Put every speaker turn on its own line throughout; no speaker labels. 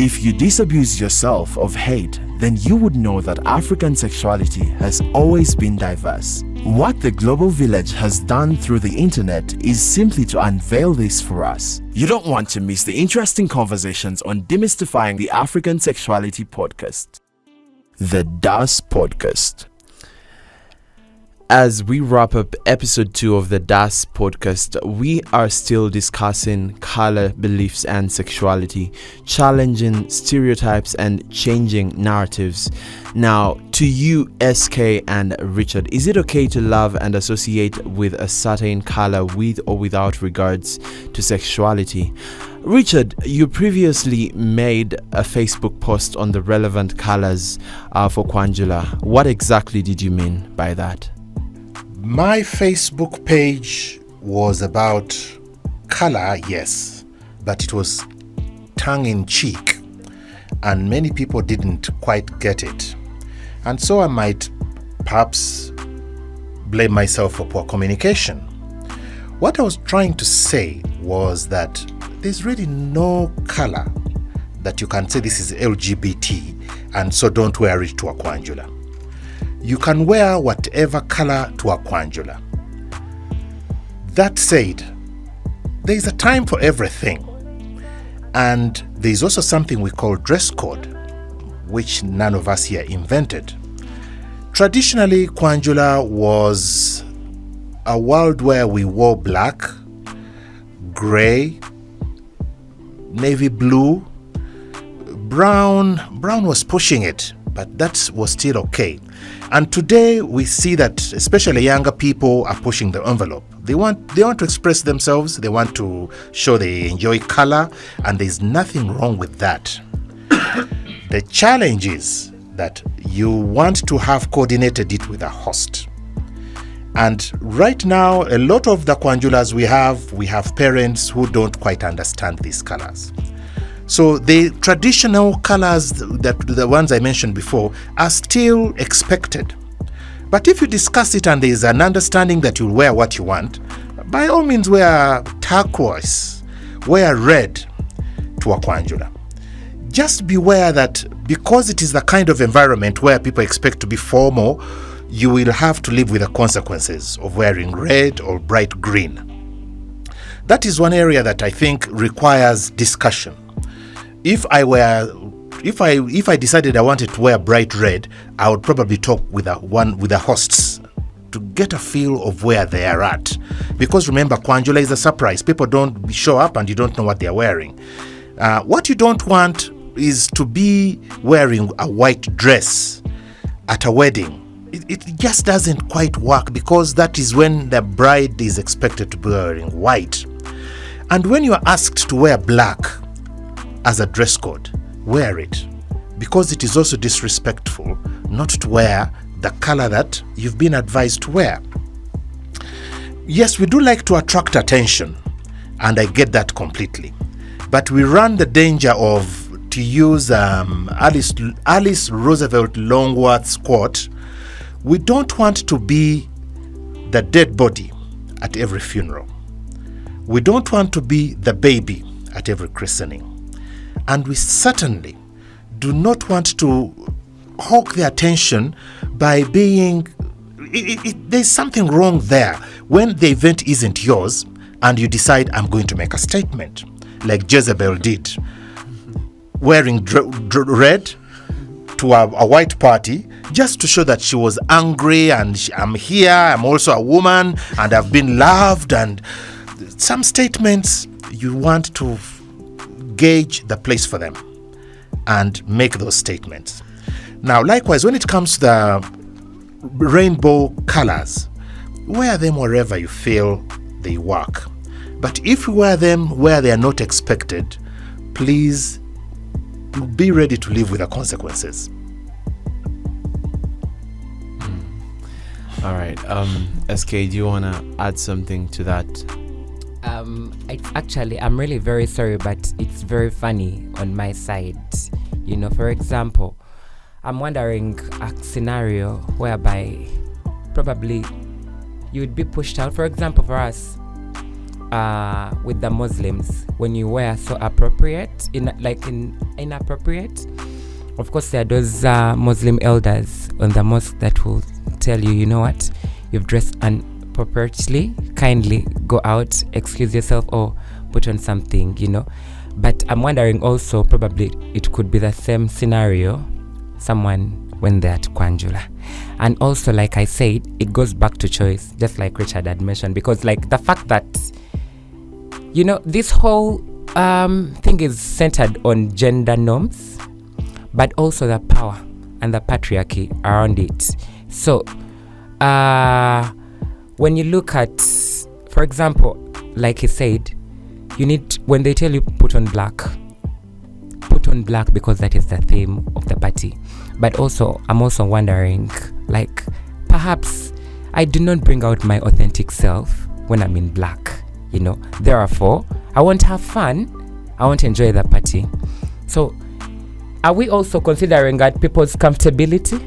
If you disabuse yourself of hate, then you would know that African sexuality has always been diverse. What the global village has done through the internet is simply to unveil this for us. You don't want to miss the interesting conversations on Demystifying the African Sexuality Podcast. The DAS Podcast. As we wrap up episode 2 of the DAS podcast, we are still discussing color, beliefs, and sexuality, challenging stereotypes and changing narratives. Now, to you, SK and Richard, is it okay to love and associate with a certain color with or without regards to sexuality? Richard, you previously made a Facebook post on the relevant colors for Kwanjula. What exactly did you mean by that?
My Facebook page was about color, yes, but it was tongue-in-cheek, and many people didn't quite get it. And so I might perhaps blame myself for poor communication. What I was trying to say was that there's really no color that you can say this is LGBT, and so don't wear it to a Kwanjula. You can wear whatever color to a Kwanjula. That said, there is a time for everything. And there is also something we call dress code, which none of us here invented. Traditionally, Kwanjula was a world where we wore black, gray, navy blue, brown. Brown was pushing it, but that was still okay. And today we see that especially younger people are pushing the envelope. They want to express themselves, they want to show they enjoy color, and there's nothing wrong with that. The challenge is that you want to have coordinated it with a host. And right now, a lot of the Kwanjulas we have parents who don't quite understand these colors. So the traditional colors, the ones I mentioned before, are still expected. But if you discuss it and there is an understanding that you'll wear what you want, by all means wear turquoise, wear red to a Kwanjula. Just beware that because it is the kind of environment where people expect to be formal, you will have to live with the consequences of wearing red or bright green. That is one area that I think requires discussion. If I decided I wanted to wear bright red, I would probably talk with the hosts to get a feel of where they are at. Because remember, Kwanjula is a surprise. People don't show up and you don't know what they're wearing. What you don't want is to be wearing a white dress at a wedding. It just doesn't quite work, because that is when the bride is expected to be wearing white. And when you are asked to wear black as a dress code, wear it, because it is also disrespectful not to wear the color that you've been advised to wear. Yes, we do like to attract attention, and I get that completely, but we run the danger of, to use Alice Roosevelt Longworth's quote, we don't want to be the dead body at every funeral. We don't want to be the baby at every christening. And we certainly do not want to hawk the attention by being... there's something wrong there when the event isn't yours and you decide, I'm going to make a statement, like Jezebel did, wearing red to a white party just to show that she was angry and I'm here, I'm also a woman and I've been loved. And some statements, you want to gauge the place for them and make those statements. Now, likewise, when it comes to the rainbow colors, wear them wherever you feel they work. But if you wear them where they are not expected, please be ready to live with the consequences.
All right. SK, do you want to add something to that?
I'm really very sorry, but it's very funny on my side. You know, for example, I'm wondering a scenario whereby probably you would be pushed out. For example, for us, with the Muslims, when you wear so appropriate, inappropriate. Of course, there are those Muslim elders on the mosque that will tell you, you know what, you've dressed inappropriately, kindly go out, excuse yourself, or put on something, But I'm wondering also, probably it could be the same scenario, someone when they're at Kwanjula. And also, like I said, it goes back to choice, just like Richard had mentioned, because like the fact that, this whole thing is centered on gender norms, but also the power and the patriarchy around it. So, when you look at, for example, like he said, when they tell you put on black because that is the theme of the party. But also, I'm also wondering, like, perhaps I do not bring out my authentic self when I'm in black, Therefore, I want to have fun. I want to enjoy the party. So, are we also considering that people's comfortability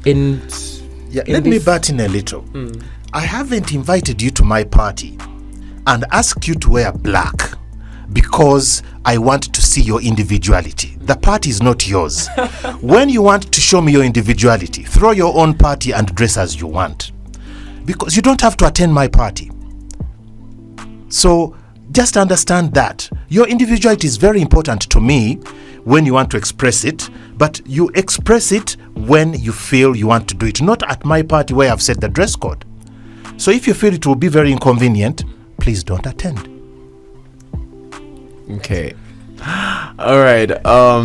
let me butt in a little. I haven't invited you to my party and asked you to wear black because I want to see your individuality. The party is not yours. When you want to show me your individuality, throw your own party and dress as you want, because you don't have to attend my party. So just understand that your individuality is very important to me when you want to express it, but you express it when you feel you want to do it, not at my party where I've set the dress code. So if you feel it will be very inconvenient, please don't attend.
Okay. All right.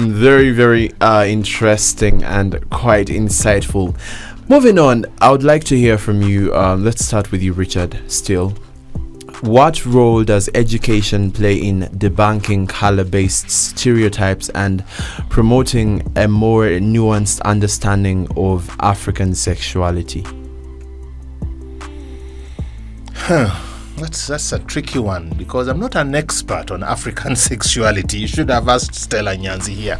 Very, very interesting and quite insightful. Moving on, I would like to hear from you. Let's start with you, Richard, still. What role does education play in debunking color-based stereotypes and promoting a more nuanced understanding of African sexuality?
That's a tricky one, because I'm not an expert on African sexuality. You should have asked Stella Nyanzi here.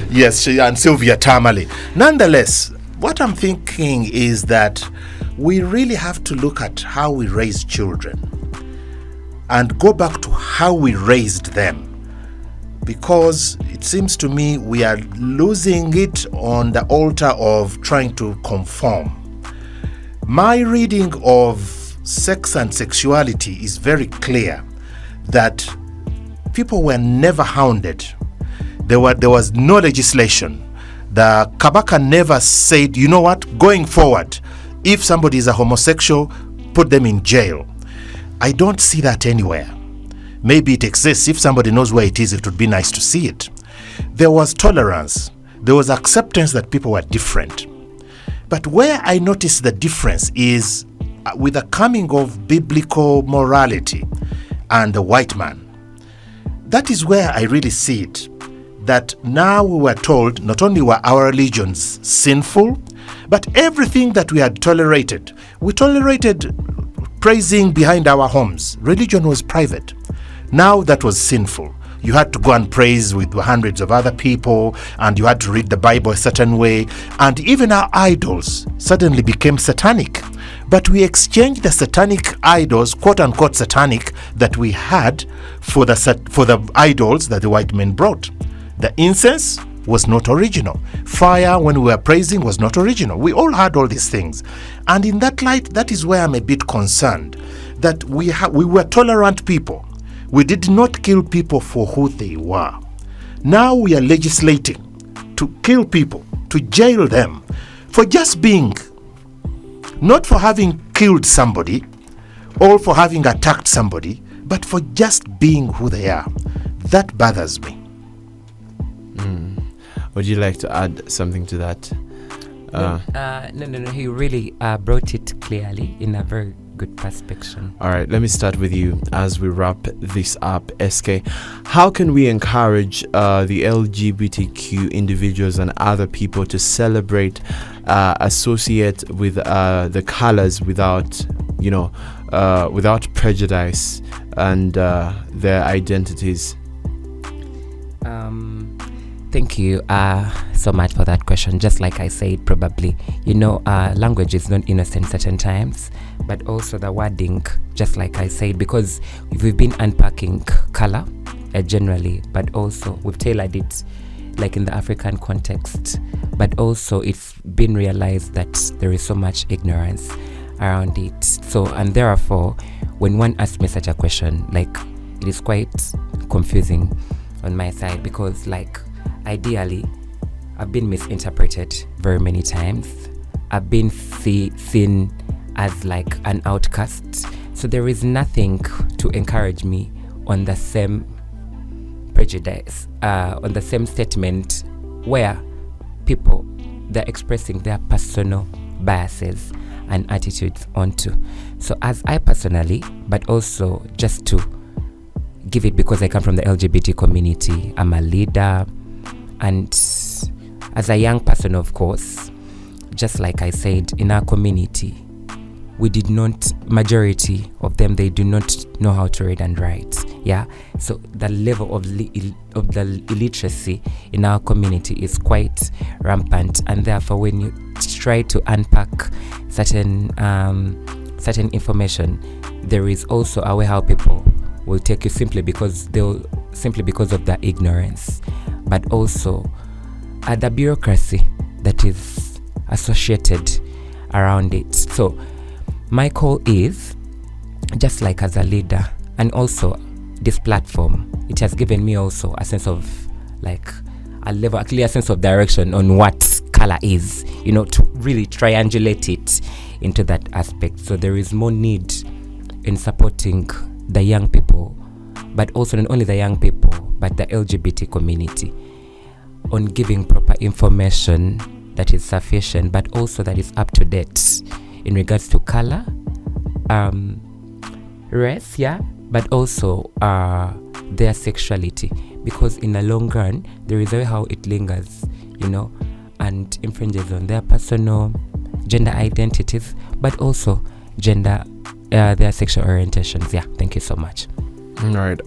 Yes, and Sylvia Tamale. Nonetheless, what I'm thinking is that we really have to look at how we raise children and go back to how we raised them, because it seems to me we are losing it on the altar of trying to conform. My reading of sex and sexuality is very clear that people were never hounded. There was no legislation. The Kabaka never said, you know what, going forward, if somebody is a homosexual, put them in jail. I don't see that anywhere. Maybe it exists. If somebody knows where it is, it would be nice to see it. There was tolerance. There was acceptance that people were different. But where I notice the difference is with the coming of biblical morality and the white man. That is where I really see it. That now we were told not only were our religions sinful, but everything that we had tolerated. We tolerated praising behind our homes. Religion was private. Now that was sinful. You had to go and praise with hundreds of other people, and you had to read the Bible a certain way, and even our idols suddenly became satanic. But we exchanged the satanic idols, quote unquote satanic, that we had for the idols that the white men brought. The incense was not original. Fire, when we were praising, was not original. We all had all these things. And in that light, that is where I'm a bit concerned, that we were tolerant people. We did not kill people for who they were. Now we are legislating to kill people, to jail them for just being, not for having killed somebody or for having attacked somebody, but for just being who they are. That bothers me.
Would you like to add something to that?
No. He really brought it clearly in a very good perspective.
All right, let me start with you as we wrap this up. SK, how can we encourage the LGBTQ individuals and other people to celebrate, associate with the colors without prejudice and their identities?
Thank you so much for that question. Just like I said, probably, language is not innocent certain times, but also the wording, just like I said, because we've been unpacking color generally, but also we've tailored it like in the African context, but also it's been realized that there is so much ignorance around it. So, and therefore, when one asks me such a question, like, it is quite confusing on my side, because like, ideally, I've been misinterpreted very many times. I've been seen as like an outcast. So there is nothing to encourage me on the same prejudice, on the same statement where people, they're expressing their personal biases and attitudes onto. So as I personally, but also just to give it, because I come from the LGBT community, I'm a leader, and as a young person, of course, just like I said, in our community, majority of them, they do not know how to read and write. Yeah. So the level of the illiteracy in our community is quite rampant. And therefore, when you try to unpack certain information, there is a way how people will take you simply because of their ignorance, but also the bureaucracy that is associated around it. So my call is, just like as a leader, and also this platform, it has given me also a sense of like a clear sense of direction on what color is, to really triangulate it into that aspect. So there is more need in supporting the young people, but also not only the young people, but the LGBT community, on giving proper information that is sufficient, but also that is up to date in regards to color, race, but also their sexuality, because in the long run, there is a way how it lingers, and infringes on their personal gender identities, but also their sexual orientations. Thank you so much.
All right.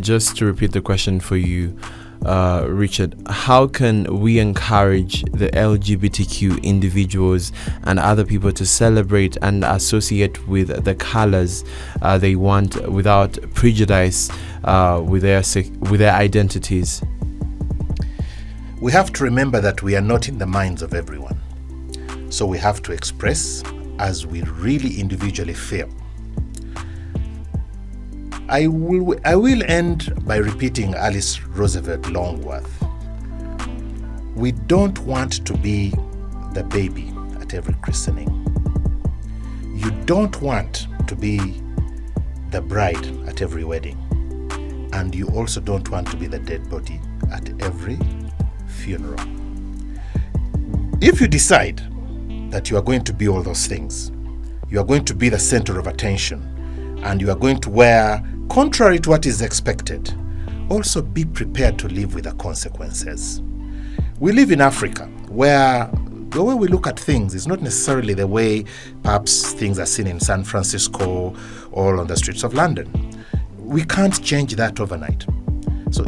Just to repeat the question for you, Richard, how can we encourage the LGBTQ individuals and other people to celebrate and associate with the colors they want without prejudice with their identities?
We have to remember that we are not in the minds of everyone. So we have to express as we really individually feel. I will end by repeating Alice Roosevelt Longworth. We don't want to be the baby at every christening. You don't want to be the bride at every wedding. And you also don't want to be the dead body at every funeral. If you decide that you are going to be all those things, you are going to be the center of attention, and you are going to wear contrary to what is expected, also be prepared to live with the consequences. We live in Africa, where the way we look at things is not necessarily the way perhaps things are seen in San Francisco or on the streets of London. We can't change that overnight. So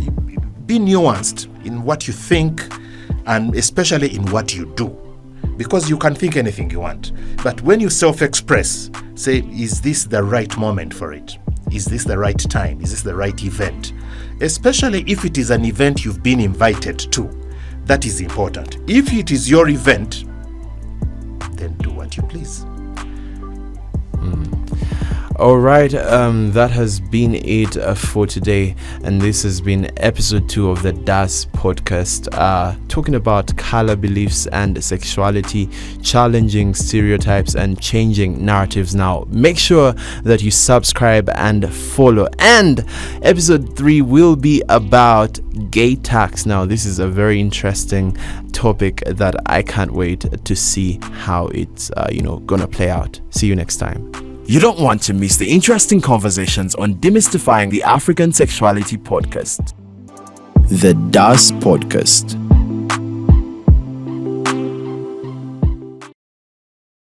be nuanced in what you think, and especially in what you do, because you can think anything you want. But when you self-express, say, is this the right moment for it? Is this the right time? Is this the right event? Especially if it is an event you've been invited to. That is important. If it is your event, then do what you please.
All right, that has been it for today, and this has been episode 2 of the DAS podcast, talking about color beliefs and sexuality, challenging stereotypes and changing narratives. Now, make sure that you subscribe and follow. And episode 3 will be about gay tax. Now, this is a very interesting topic that I can't wait to see how it's gonna play out. See you next time.
You don't want to miss the interesting conversations on Demystifying the African Sexuality Podcast.
The DAS Podcast.